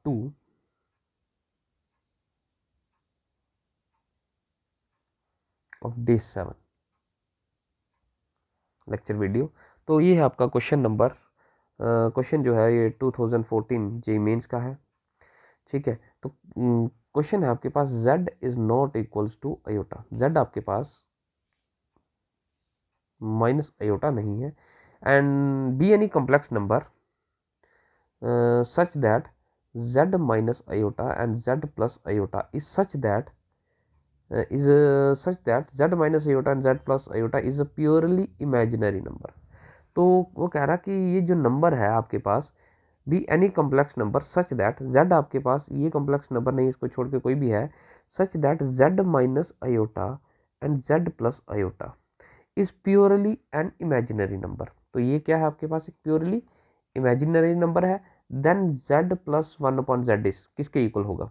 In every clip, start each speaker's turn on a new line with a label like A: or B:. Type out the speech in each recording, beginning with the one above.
A: 2 of day 7 lecture video. तो ये है आपका क्वेश्चन नंबर, क्वेश्चन जो है ये 2014 जे मेंस का है। ठीक है, तो क्वेश्चन है आपके पास z is not equals to aorta. z आपके पास माइनस अयोटा नहीं है, and B any complex number such that z minus iota and z plus iota is such that z minus iota and z plus iota is a purely imaginary number। तो वो कह रहा कि ये जो number है आपके पास be any complex number such that z आपके पास ये कॉम्प्लेक्स नंबर नहीं, इसको छोड़ के कोई भी है, such that z minus iota and z plus iota is purely an imaginary number. तो ये क्या है आपके पास, एक प्योरली इमेजिनरी नंबर है। Then z plus 1 upon z is किसके इक्वल होगा।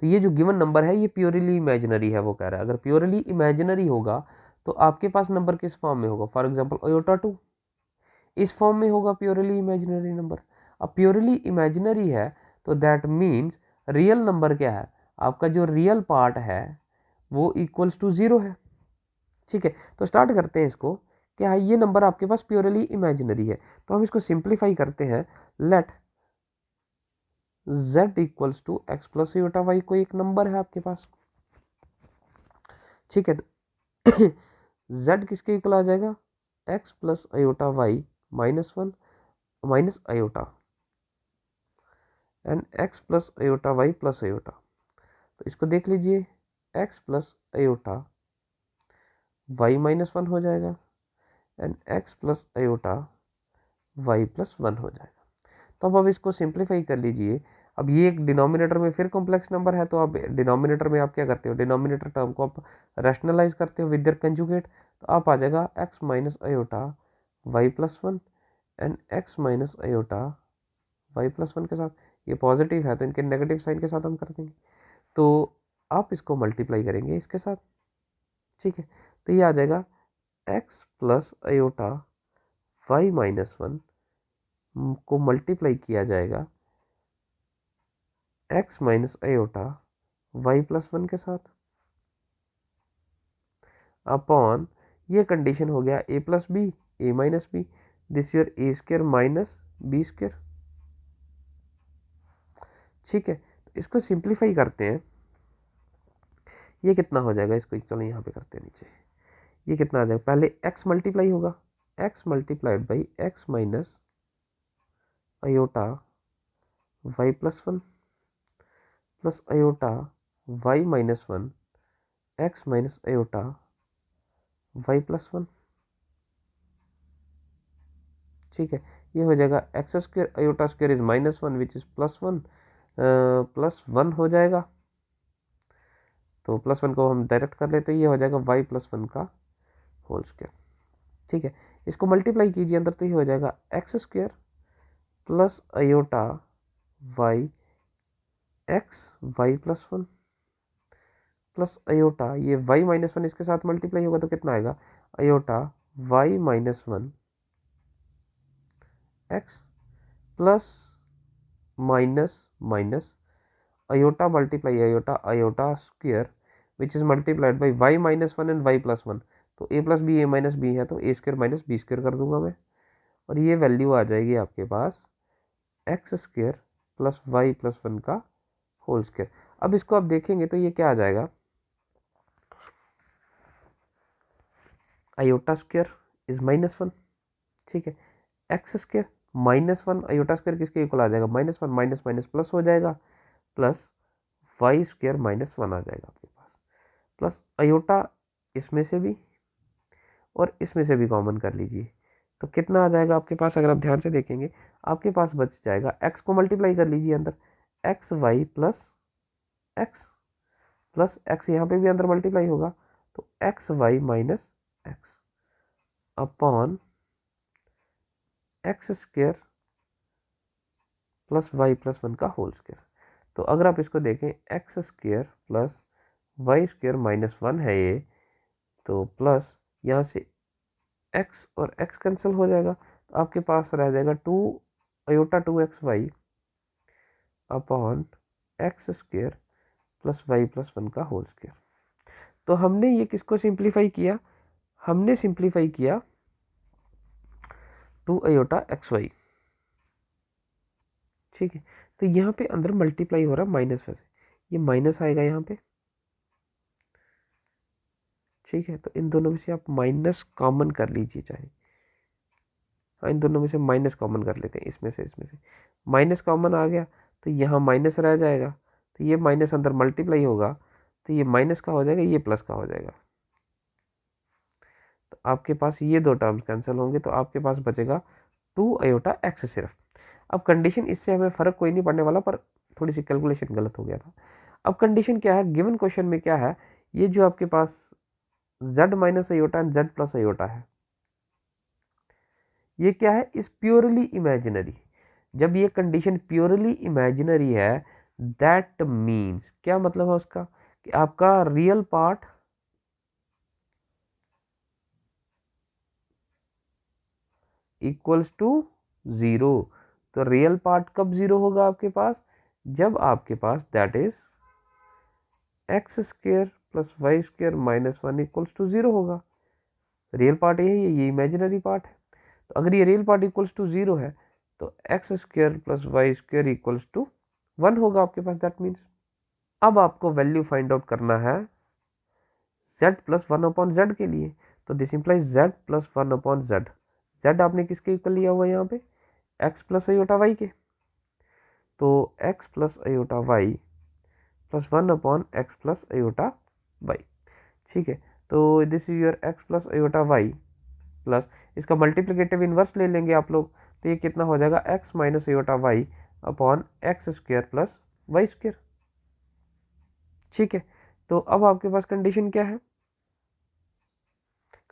A: तो ये जो गिवन नंबर है ये प्योरली इमेजिनरी है। वो कह रहा है अगर प्योरली इमेजिनरी होगा तो आपके पास नंबर किस फॉर्म में होगा, फॉर एग्जांपल अयोटा 2 इस फॉर्म में होगा प्योरली इमेजिनरी नंबर। अब प्योरली इमेजिनरी है तो दैट मीन्स रियल नंबर क्या है, आपका जो रियल पार्ट है वो इक्वल्स टू 0 है। ठीक है, तो स्टार्ट करते हैं इसको। क्या है, ये नंबर आपके पास प्योरली इमेजिनरी है, तो हम इसको सिंप्लीफाई करते हैं। Let z equals to x plus iota y, कोई एक नंबर है आपके पास। ठीक है, तो z किसके इक्वल आ जाएगा, x plus iota y minus 1 minus iota and x plus iota y plus iota. तो इसको देख लीजिए, x plus iota y minus 1 हो जाएगा and x plus iota y plus 1 हो जाएगा। तो अब इसको सिंप्लीफाई कर लीजिए। अब ये एक डिनोमिनेटर में फिर कॉम्प्लेक्स नंबर है, तो आप डिनोमिनेटर में आप क्या करते हो, डिनोमिनेटर टर्म को आप रैशनलाइज करते हो विद देयर कंजुगेट। तो आप आ जाएगा x minus iota y plus 1 and x minus iota y plus 1 के साथ, ये पॉजिटिव है तो इनके नेगेटिव साइन के साथ हम कर देंगे। तो आप इसको मल्टीप्लाई करेंगे इसके साथ। ठीक है, तो ये आ जाएगा x plus iota y minus 1 को मल्टीप्लाई किया जाएगा x minus iota y plus 1 के साथ अपॉन, ये कंडीशन हो गया a plus b a minus b, this your a square minus b square. ठीक है, तो इसको सिंप्लीफाई करते हैं। ये कितना हो जाएगा, इसको चलो यहाँ पे करते हैं नीचे। ये कितना आ जाएगा, पहले x मल्टीप्लाई होगा, x multiplied by x minus iota y plus 1 plus iota y minus 1 x minus iota y plus 1। ठीक है, ये हो जाएगा x square iota square is minus 1 which is plus 1 plus 1 हो जाएगा। तो प्लस 1 को हम डायरेक्ट कर लेते हैं, ये हो जाएगा वाई प्लस 1 का होल स्क्र। ठीक है, इसको मल्टीप्लाई कीजिए अंदर, तो ये हो जाएगा x square plus iota y x y plus 1 plus iota, ये वाई माइनस 1 इसके साथ मल्टीप्लाई होगा तो कितना आएगा, iota y minus 1 x plus minus minus iota multiply iota iota square which is multiplied by y minus 1 and y plus 1। तो a plus b a minus b है तो a square minus b square कर दूंगा मैं, और ये value आ जाएगी आपके पास x square plus y plus 1 का होल स्क्वायर। अब इसको आप देखेंगे तो ये क्या आ जाएगा, अयोटा स्क्वायर इज माइनस 1। ठीक है, x square minus 1 iota square किसके इक्वल आ जाएगा, माइनस 1 माइनस माइनस प्लस हो जाएगा, प्लस वाई स्क्वायर माइनस 1 आ जाएगा आपके पास, प्लस अयोटा इसमें से भी और इसमें से भी कॉमन कर लीजिए। तो कितना आ जाएगा आपके पास, अगर आप ध्यान से देखेंगे आपके पास बच जाएगा, एक्स को मल्टीप्लाई कर लीजिए अंदर, एक्स वाई प्लस एक्स यहाँ पे भी अंदर मल्टीप्लाई होगा, तो x y minus x upon x square plus y plus 1 का होल स्क्वायर। तो अगर आप इसको देखें, x square plus y square minus 1 है ये, तो प्लस यहाँ से x और x कैंसिल हो जाएगा, तो आपके पास रह जाएगा 2 iota 2 x y upon x square plus y plus 1 का होल स्क्वेयर। तो हमने ये किसको सिंप्लीफाई किया, हमने सिंप्लीफाई किया 2 आयोटा एक्स वाई। ठीक है, तो यहाँ पे अंदर मल्टीप्लाई हो रहा है माइनस में से, ये माइनस आएगा यहाँ पे। ठीक है, तो इन दोनों में से आप माइनस कॉमन कर लीजिए चाहे, हाँ इन दोनों में से माइनस कॉमन कर लेते हैं, इसमें से माइनस कॉमन आ गया तो यहाँ माइनस रह जाएगा, तो ये माइनस अंदर मल्टीप्लाई होगा तो ये माइनस का हो जाएगा, ये प्लस का हो जाएगा। तो आपके पास ये दो टर्म्स कैंसिल होंगे, तो आपके पास बचेगा 2 आयोटा एक्स सिर्फ। अब कंडीशन, इससे हमें फ़र्क कोई नहीं पड़ने वाला, पर थोड़ी सी कैलकुलेशन गलत हो गया था। अब कंडीशन क्या है, गिवन क्वेश्चन में क्या है, ये जो आपके पास z minus iota and z plus iota है, ये क्या है, इस प्योरली इमेजिनरी। जब ये कंडीशन प्योरली इमेजिनरी है, दैट मीन्स, क्या मतलब है उसका, कि आपका रियल पार्ट इक्वल्स टू 0। तो रियल पार्ट कब 0 होगा आपके पास, जब आपके पास that is x square plus y square minus 1 equals to 0 होगा। रियल पार्ट यही है, ये इमेजिनरी पार्ट है। तो अगर ये रियल पार्ट इक्वल्स टू 0 है तो x square plus y square equals to 1 होगा आपके पास। दैट मीन्स अब आपको वैल्यू फाइंड आउट करना है z प्लस 1 अपॉन जेड के लिए। तो this implies z plus 1 upon Z. z आपने किसके इक्वल लिया हुआ है यहाँ पे, x प्लस आयोटा वाई के। तो x plus iota y plus 1 upon x plus iota y. ठीक है, तो this is your x plus iota y plus, इसका मल्टीप्लिकेटिव इन्वर्स ले लेंगे आप लोग, तो ये कितना हो जाएगा, x minus iota y upon x square plus y square. ठीक है, तो अब आपके पास कंडीशन क्या है,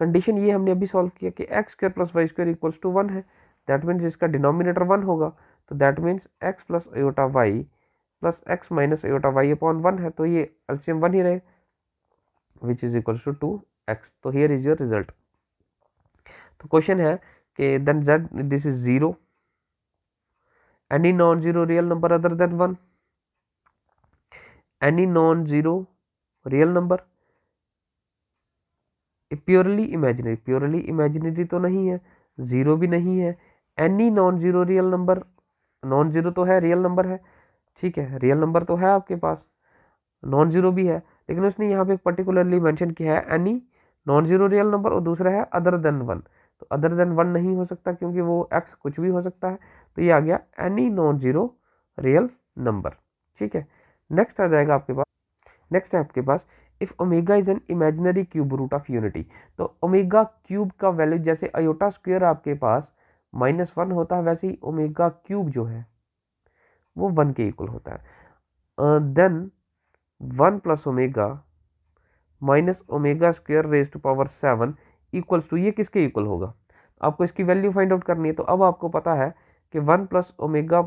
A: कंडीशन ये हमने अभी सॉल्व किया कि x square plus y square equals to 1 है। दैट मीन्स इसका डिनोमिनेटर 1 होगा, तो that means x plus iota y plus x minus iota y upon 1 है, तो ये एलसीएम 1 ही रहे, विच इज इक्वल्स टू 2x। तो हियर इज योर रिजल्ट। तो क्वेश्चन है कि then z this is 0, any non zero real number other than 1, any non zero real number, purely imaginary, purely imaginary तो नहीं है, जीरो भी नहीं है, any non zero real number, non zero तो है, रियल नंबर है। ठीक है, रियल नंबर तो है आपके पास, नॉन जीरो भी है, लेकिन उसने यहाँ पे पर्टिकुलरली मेंशन किया है any non zero real number, और दूसरा है अदर देन 1। तो अदर देन 1 नहीं हो सकता क्योंकि वो x कुछ भी हो सकता है, तो ये आ गया any non zero real number. ठीक है, नेक्स्ट आ जाएगा आपके पास, नेक्स्ट है आपके पास if omega is an imaginary cube root of unity. तो ओमेगा क्यूब का वैल्यू, जैसे अयोटा स्क्वायर आपके पास -1 होता है, वैसे ही ओमेगा क्यूब जो है वो 1 के इक्वल होता है। Then 1 plus omega minus omega square raise to power 7 equals to, ये किसके इक्वल होगा, आपको इसकी वैल्यू फाइंड आउट करनी है। तो अब आपको पता है कि 1 प्लस ओमेगा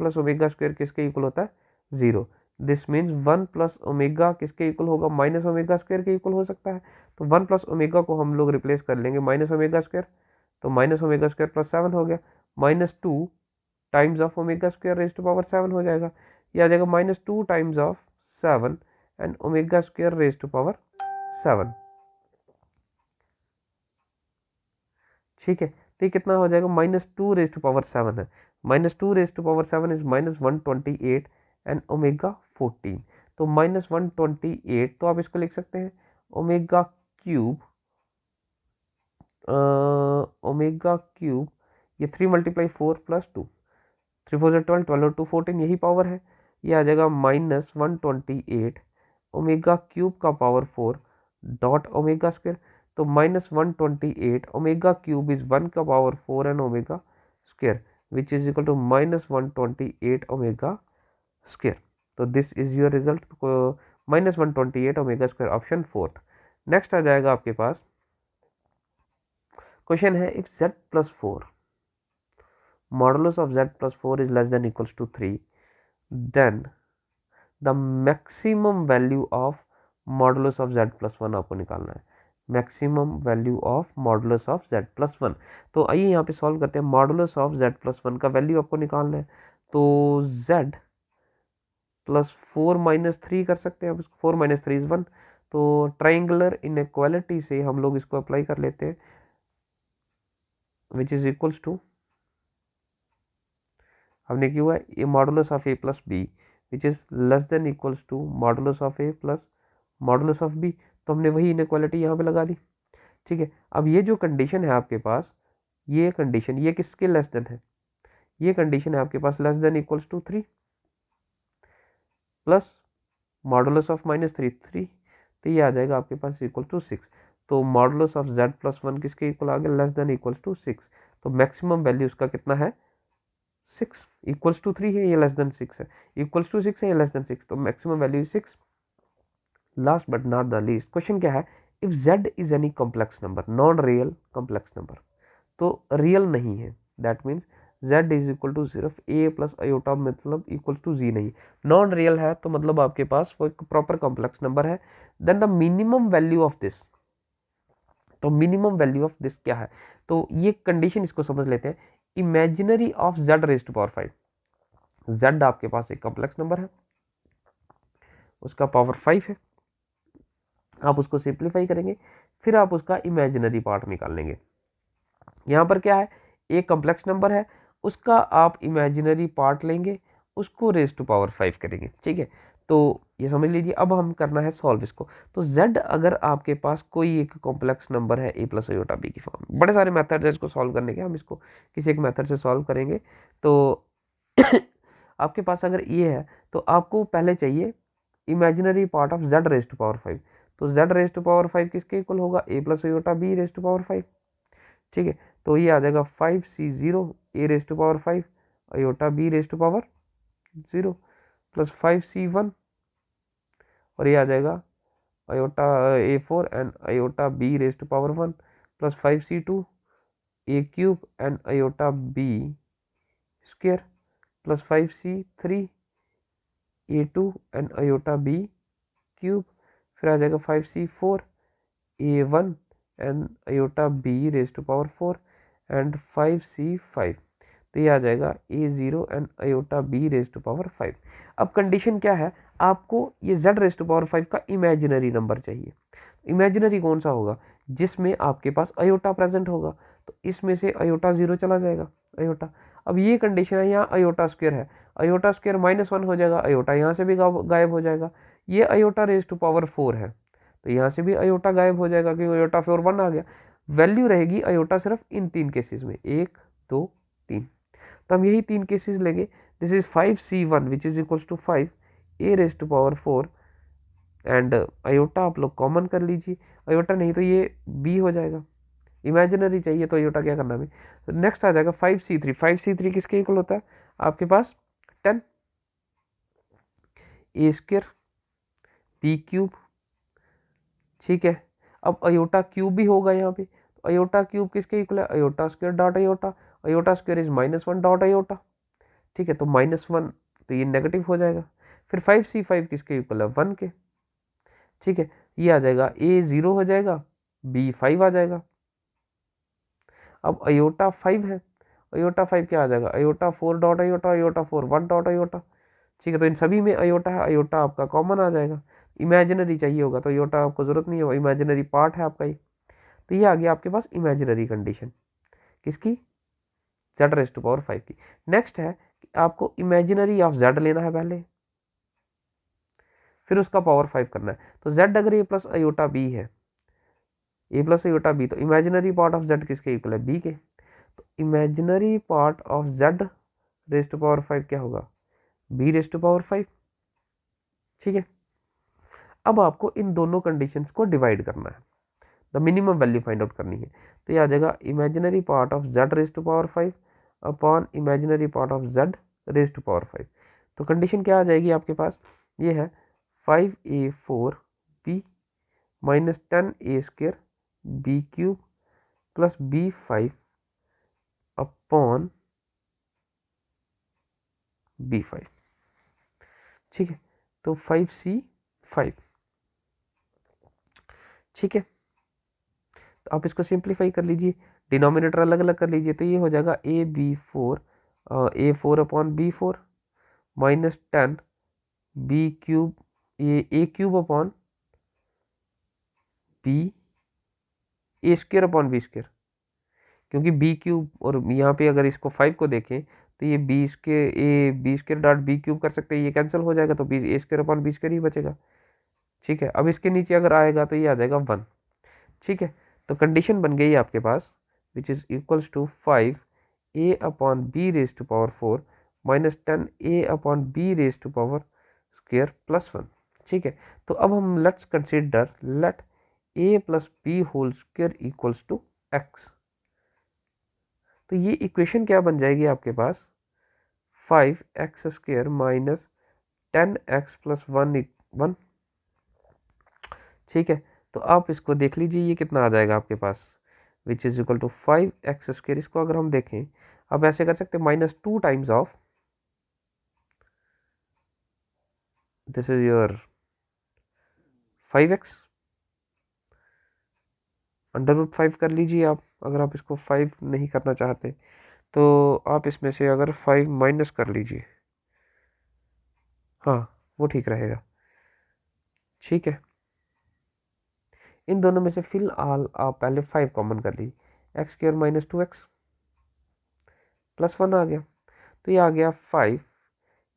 A: स्क्वायर किसके इक्वल होता है, 0। दिस मीन्स 1 प्लस ओमेगा किसके इक्वल होगा, माइनस ओमेगा स्क्वायर के इक्वल हो सकता है। तो 1 प्लस ओमेगा को हम लोग रिप्लेस कर लेंगे माइनस ओमेगा स्क्वायर, तो माइनस ओमेगा स्क्वायर प्लस 7 हो गया, -2 times of omega square raise to power 7 हो जाएगा, ये आ जाएगा -2 times of 7 and omega square raise to power 7। ठीक है, तो ये कितना हो जाएगा, -2 रेज टू पावर 7 है, -2 raise to power 7 is -128 and omega 14। तो -128, तो आप इसको लिख सकते हैं ओमेगा क्यूब, ओमेगा क्यूब, ये 3 × 4 + 2, 3 4 12, 12 और 2 14, यही पावर है, ये आ जाएगा -128 ओमेगा क्यूब का पावर 4 डॉट ओमेगा स्क्वायर। तो -128 ओमेगा क्यूब इज 1 का power 4 and omega square, which is equal to -128 omega square. तो this is your result, -128 omega square, option 4। Next आ जाएगा आपके पास, क्वेश्चन है if z + 4 modulus of z + 4 is less than equals to 3, then the maximum value of modulus of z + 1 आपको निकालना है, maximum value of modulus of z + 1। तो आइए यहाँ पे सॉल्व करते हैं, मॉडुलस ऑफ z + 1 का वैल्यू आपको निकालना है। तो z प्लस 4 - 3 कर सकते हैं आप इसको, 4 - 3 = 1। तो ट्राइंगुलर इनइक्वालिटी से हम लोग इसको अप्लाई कर लेते हैं, विच इज इक्वल्स टू, हमने क्या हुआ a modulus of a plus b which is less than equals to modulus of a plus modulus of b. तो हमने वही इनइक्वालिटी यहाँ पे लगा दी। ठीक है, अब ये जो कंडीशन है आपके पास, ये कंडीशन ये किसके लेस देन है, ये कंडीशन है आपके पास less than equals to 3 plus modulus of -3 3, तो ये आ जाएगा आपके पास इक्वल टू 6। तो मॉडुलस ऑफ z+1 किसके इक्वल आ गया, लेस देन इक्वल्स टू 6। तो मैक्सिमम वैल्यू उसका कितना है, 6। इक्वल्स टू 3 है, ये लेस देन 6 है, इक्वल्स टू 6 है, ये लेस देन 6, तो maximum value 6। Last but not the least question क्या है, if z is any complex number, non real complex number, तो रियल नहीं है, that means z is equal to सिर्फ a प्लस आयोटा, मतलब इक्वल टू z नहीं, non real है, तो मतलब आपके पास वो एक प्रॉपर कॉम्प्लेक्स नंबर है। Then the minimum value of this, तो मिनिमम वैल्यू ऑफ दिस क्या है, तो ये कंडीशन इसको समझ लेते हैं, imaginary of z raise to power 5। z आपके पास एक कॉम्प्लेक्स नंबर है, उसका पावर 5 है, आप उसको सिंप्लीफाई करेंगे, फिर आप उसका इमेजिनरी पार्ट निकाल लेंगे। यहाँ पर क्या है, एक कॉम्प्लेक्स नंबर है, उसका आप इमेजिनरी पार्ट लेंगे, उसको रेज़ टू पावर 5 करेंगे। ठीक है, तो ये समझ लीजिए। अब हम करना है सॉल्व इसको। तो z अगर आपके पास कोई एक कॉम्प्लेक्स नंबर है a प्लस आयोटा b की फॉर्म, बड़े सारे मेथड है इसको सॉल्व करने के, हम इसको किसी एक मेथड से सॉल्व करेंगे। तो आपके पास अगर ये है, तो आपको पहले चाहिए imaginary part of z raise to power 5। तो z रेज़ टू पावर 5 किसके इक्वल होगा, a plus iota b raise to power 5। ठीक है, तो ये आ जाएगा 5c0 a raise to power 5 iota b raise to power 0 plus 5c1, और ये आ जाएगा आयोटा a4 and iota b raise to power 1 plus 5c2 a³ and iota b square plus 5c3 a2 and iota b³, फिर आ जाएगा 5c4 a1 and iota b raise to power 4 and 5c5, तो ये आ जाएगा a0 and iota b raise to power 5। अब condition क्या है, आपको ये z रेज़ टू पावर 5 का इमेजिनरी नंबर चाहिए। इमेजिनरी कौन सा होगा, जिसमें आपके पास आयोटा प्रेजेंट होगा, तो इसमें से आयोटा 0 चला जाएगा, आयोटा। अब ये कंडीशन है, यहाँ आयोटा स्क्वायर है, आयोटा स्क्वायर -1 हो जाएगा, आयोटा यहाँ से भी गायब हो जाएगा। ये आयोटा रेज़ टू पावर 4 है, तो यहाँ से भी आयोटा गायब हो जाएगा, क्योंकि आयोटा 4 1 आ गया। वैल्यू रहेगी आयोटा सिर्फ इन 3 केसेस में, 1 2 3। तो हम यही 3 केसेस लेंगे। This is 5c1 which is equals to 5 a raise to power 4 and iota आप लोग कॉमन कर लीजिए, आयोटा नहीं तो ये b हो जाएगा। इमेजिनरी चाहिए तो आयोटा क्या करना है। तो नेक्स्ट आ जाएगा 5c3। 5c3 किसके इक्वल होता है, आपके पास 10 a² b³। ठीक है, अब आयोटा क्यूब भी होगा यहाँ पे, तो आयोटा क्यूब किसके इक्वल है, iota square dot iota, iota square is -1 dot iota. ठीक है, तो -1 तो ये नेगेटिव हो जाएगा। फिर 5c5 किसके इक्वल है, 1 के। ठीक है, ये आ जाएगा a0 हो जाएगा, b5 आ जाएगा। अब आयोटा 5 है, आयोटा 5 क्या आ जाएगा, iota 4 dot iota, iota 4 1 dot iota. ठीक है, तो इन सभी में आयोटा है, आयोटा आपका कॉमन आ जाएगा। इमेजिनरी चाहिए होगा तो आयोटा आपको जरूरत नहीं है, इमेजिनरी पार्ट है आपका ही। तो ये आ गया आपके पास इमेजिनरी कंडीशन किसकी, z रेज़ टू पावर 5 की। नेक्स्ट है कि आपको इमेजिनरी ऑफ z लेना है पहले, फिर उसका पावर 5 करना है। तो z अगर a प्लस आयोटा b है, a प्लस आयोटा b, तो इमेजिनरी पार्ट ऑफ z किसके इक्वल है, b के। तो imaginary part of z raise to power 5 क्या होगा, b रेज़ टू पावर 5। ठीक है, अब आपको इन दोनों कंडीशंस को डिवाइड करना है, the minimum value find out करनी है। तो ये आ जाएगा imaginary part of z raise to power 5 upon imaginary part of z raise to power 5। तो कंडीशन क्या आ जाएगी आपके पास, ये है 5a4b minus 10a² b³ plus b5 upon b5। ठीक है, तो 5c5। ठीक है, तो आप इसको सिंप्लीफाई कर लीजिए, डिनोमिनेटर अलग अलग कर लीजिए, तो ये हो जाएगा a4 upon b4 minus 10 B cube, ये ए cube upon B, a square upon b square, क्योंकि बी क्यूब और यहाँ पे अगर इसको 5 को देखें तो ये b square dot b cube कर सकते हैं, ये कैंसिल हो जाएगा तो b a square upon b square ही बचेगा। ठीक है, अब इसके नीचे अगर आएगा तो ये आ जाएगा 1। ठीक है, तो कंडीशन बन गई आपके पास which is equals to 5 a upon b raise to power 4 minus 10 a upon b raise to power square plus 1। ठीक है, तो अब हम let's consider let a plus b whole square equals to x. तो ये इक्वेशन क्या बन जाएगी आपके पास, 5x square minus 10x plus 1। ठीक है, तो आप इसको देख लीजिए ये कितना आ जाएगा आपके पास, which is equal to 5x square. इसको अगर हम देखें, अब ऐसे कर सकते हैं -2 times of this is your 5x √5 कर लीजिए आप, अगर आप इसको 5 नहीं करना चाहते तो आप इसमें से अगर 5 माइनस कर लीजिए, हाँ वो ठीक रहेगा। ठीक है, इन दोनों में से फिलहाल आप पहले 5 कॉमन कर लीजिए, x square minus 2x plus 1 आ गया, तो ये आ गया 5,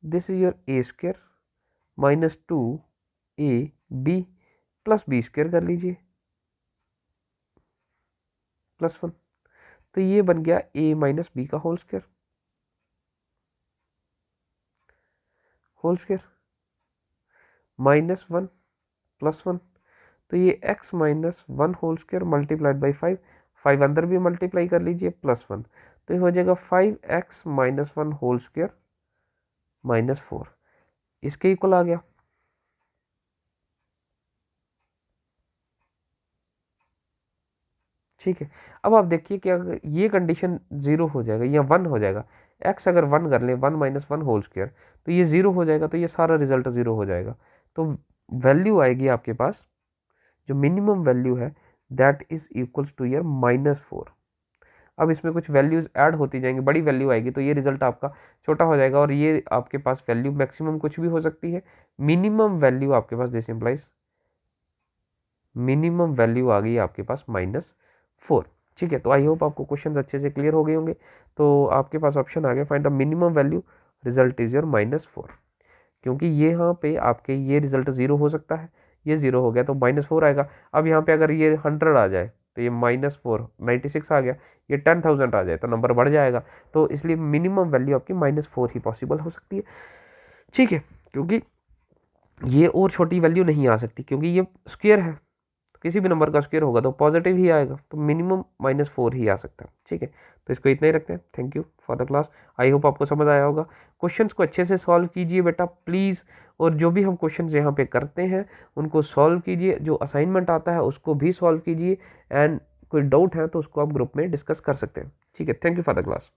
A: this is your a square minus 2 a b plus b square कर लीजिए प्लस 1, तो ये बन गया ए माइनस बी का होल स्क्र माइनस 1 प्लस 1, तो ये x minus 1 whole square multiplied by 5, 5 अंदर भी मल्टीप्लाई कर लीजिए प्लस 1, तो ये हो जाएगा 5x minus 1 whole square minus 4, इसके इक्वल आ गया। ठीक है, अब आप देखिए कि अगर ये कंडीशन 0 हो जाएगा या 1 हो जाएगा, x अगर 1 कर लें 1 माइनस 1 होल स्क्र, तो ये 0 हो जाएगा, तो ये सारा रिजल्ट 0 हो जाएगा। तो वैल्यू आएगी आपके पास, जो मिनिमम वैल्यू है that is equals two year -4। अब इसमें कुछ वैल्यूज ऐड होती जाएंगी, बड़ी वैल्यू आएगी तो ये रिजल्ट आपका छोटा हो जाएगा, और ये आपके पास वैल्यू मैक्सिमम कुछ भी हो सकती है, मिनिमम वैल्यू आपके पास दिस इंप्लाइज मिनिमम वैल्यू आ गई आपके पास -4। ठीक है, तो आई होप आपको क्वेश्चन अच्छे से क्लियर हो गए होंगे। तो आपके पास ऑप्शन आ गया find the minimum value, result is your -4, क्योंकि ये यहाँ पे आपके ये रिजल्ट 0 हो सकता है, ये 0 हो गया तो -4 आएगा। अब यहाँ पे अगर ये 100 आ जाए तो ये -4 96 आ गया, ये 10,000 आ जाए तो नंबर बढ़ जाएगा, तो इसलिए मिनिमम वैल्यू आपकी -4 ही पॉसिबल हो सकती है। ठीक है, क्योंकि ये और छोटी वैल्यू नहीं आ सकती, क्योंकि ये स्क्वायर है, तो किसी भी नंबर का स्क्वायर होगा तो पॉजिटिव ही आएगा, तो मिनिमम -4 ही आ सकता है। ठीक है, तो इसको इतना ही रखते हैं। Thank you for the class, I hope आपको समझ आया होगा। क्वेश्चंस को अच्छे से सॉल्व कीजिए बेटा प्लीज़, और जो भी हम क्वेश्चंस यहाँ पे करते हैं उनको सॉल्व कीजिए, जो असाइनमेंट आता है उसको भी सॉल्व कीजिए, एंड कोई डाउट है तो उसको आप ग्रुप में डिस्कस कर सकते हैं। ठीक है, thank you for the class.